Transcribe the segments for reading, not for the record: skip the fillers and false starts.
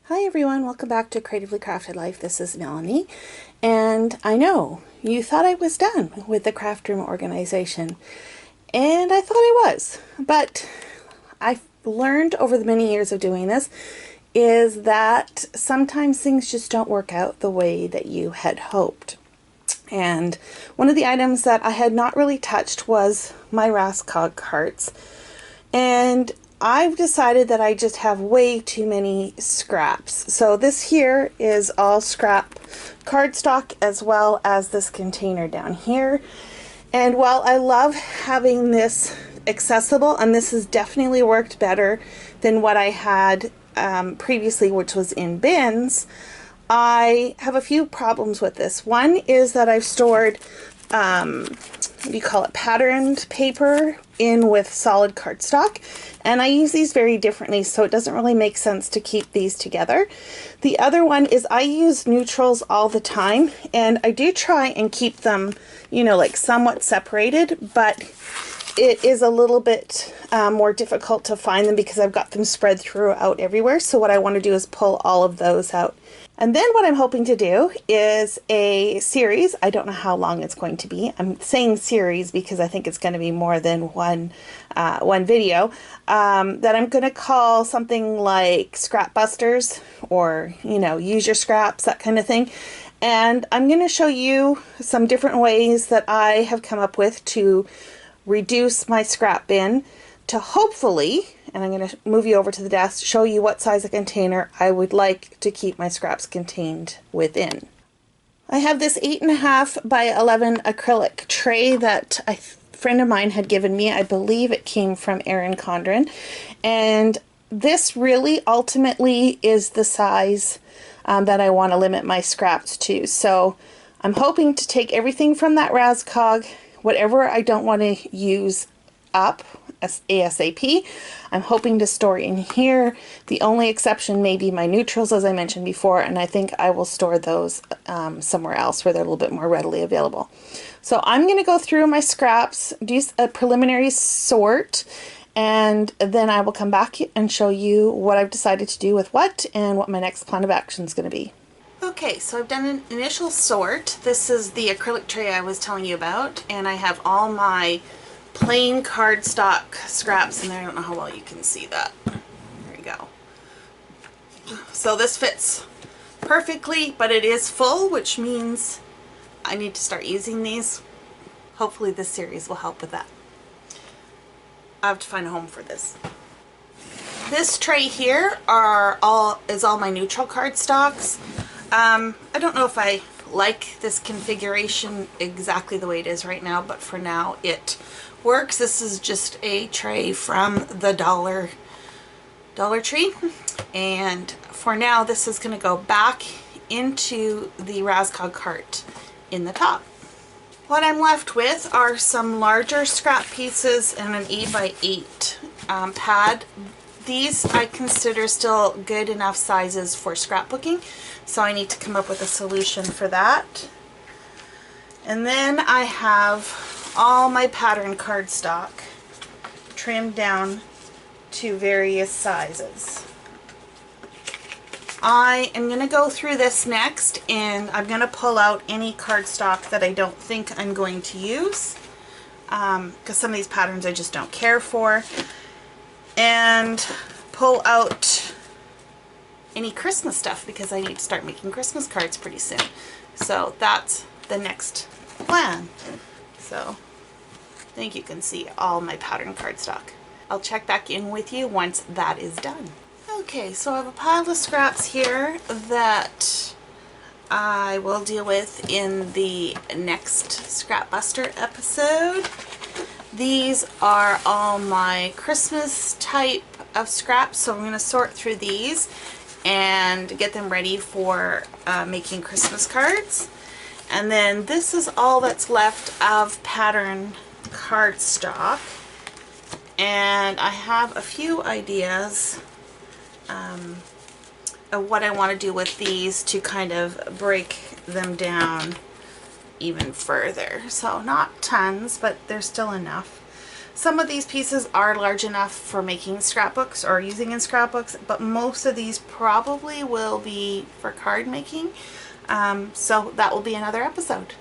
Hi everyone, welcome back to Creatively Crafted Life. This is Melanie, and I know you thought I was done with the craft room organization, and I thought I was, but I've learned over the many years of doing this is that sometimes things just don't work out the way that you had hoped. And one of the items that I had not really touched was my Raskog carts, and I've decided that I just have way too many scraps. So this here is all scrap cardstock, as well as this container down here. And while I love having this accessible, and this has definitely worked better than what I had previously, which was in bins, I have a few problems with this. One is that I've stored what do you call it, patterned paper in with solid cardstock, and I use these very differently, so it doesn't really make sense to keep these together. The other one is I use neutrals all the time, and I do try and keep them, you know, like somewhat separated, but it is a little bit more difficult to find them because I've got them spread throughout everywhere. So what I want to do is pull all of those out. And then what I'm hoping to do is a series. I don't know how long it's going to be. I'm saying series because I think it's going to be more than one video that I'm going to call something like Scrap Busters, or, you know, use your scraps, that kind of thing. And I'm going to show you some different ways that I have come up with to reduce my scrap bin to hopefully, and I'm going to move you over to the desk, show you what size of container I would like to keep my scraps contained within. I have this 8.5 by 11 acrylic tray that a friend of mine had given me. I believe it came from Erin Condren, and this really ultimately is the size that I want to limit my scraps to. So I'm hoping to take everything from that Raskog, whatever I don't want to use up ASAP, I'm hoping to store in here. The only exception may be my neutrals, as I mentioned before, and I think I will store those somewhere else where they're a little bit more readily available. So I'm going to go through my scraps, do a preliminary sort, and then I will come back and show you what I've decided to do with what and what my next plan of action is going to be. Okay, so I've done an initial sort. This is the acrylic tray I was telling you about, and I have all my plain cardstock scraps in there. I don't know how well you can see that. There we go. So this fits perfectly, but it is full, which means I need to start using these. Hopefully this series will help with that. I have to find a home for this. This tray here is all my neutral cardstocks. I don't know if I like this configuration exactly the way it is right now, but for now it works. This is just a tray from the Dollar Tree, and for now this is going to go back into the Raskog cart in the top. What I'm left with are some larger scrap pieces and an 8x8 pad. These I consider still good enough sizes for scrapbooking, so I need to come up with a solution for that. And then I have all my pattern cardstock trimmed down to various sizes. I am going to go through this next, and I'm going to pull out any cardstock that I don't think I'm going to use, because some of these patterns I just don't care for, and pull out any Christmas stuff because I need to start making Christmas cards pretty soon. So that's the next plan. So I think you can see all my pattern cardstock. I'll check back in with you once that is done. Okay, so I have a pile of scraps here that I will deal with in the next Scrap Buster episode. These are all my Christmas type of scraps, so I'm going to sort through these and get them ready for making Christmas cards. And then this is all that's left of pattern cardstock, and I have a few ideas of what I want to do with these to kind of break them down even further. So not tons, but there's still enough. Some of these pieces are large enough for making scrapbooks or using in scrapbooks, but most of these probably will be for card making. So that will be another episode.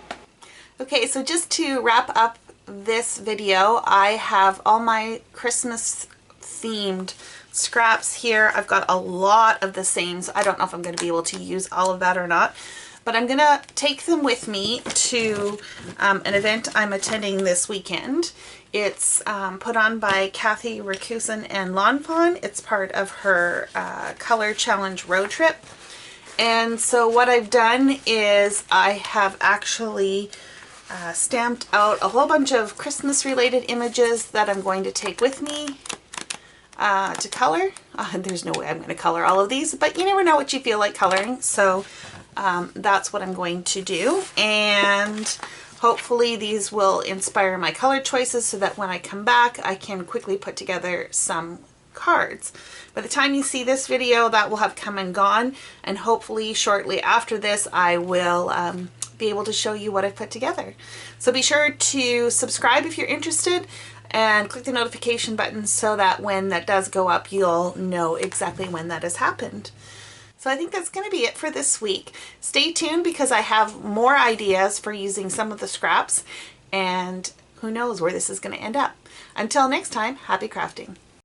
Okay, so just to wrap up this video, I have all my Christmas themed scraps here. I've got a lot of the same, so I don't know if I'm going to be able to use all of that or not, but I'm going to take them with me to an event I'm attending this weekend. It's put on by Kathy Rakusin and Lawn Fawn. It's part of her Color Challenge road trip. And so what I've done is I have actually stamped out a whole bunch of Christmas related images that I'm going to take with me to color. There's no way I'm going to color all of these, but you never know what you feel like coloring. So that's what I'm going to do. And hopefully these will inspire my color choices so that when I come back, I can quickly put together some cards. By the time you see this video, that will have come and gone, and hopefully shortly after this I will be able to show you what I've put together. So be sure to subscribe if you're interested and click the notification button so that when that does go up, you'll know exactly when that has happened. So I think that's going to be it for this week. Stay tuned because I have more ideas for using some of the scraps, and who knows where this is going to end up. Until next time, happy crafting.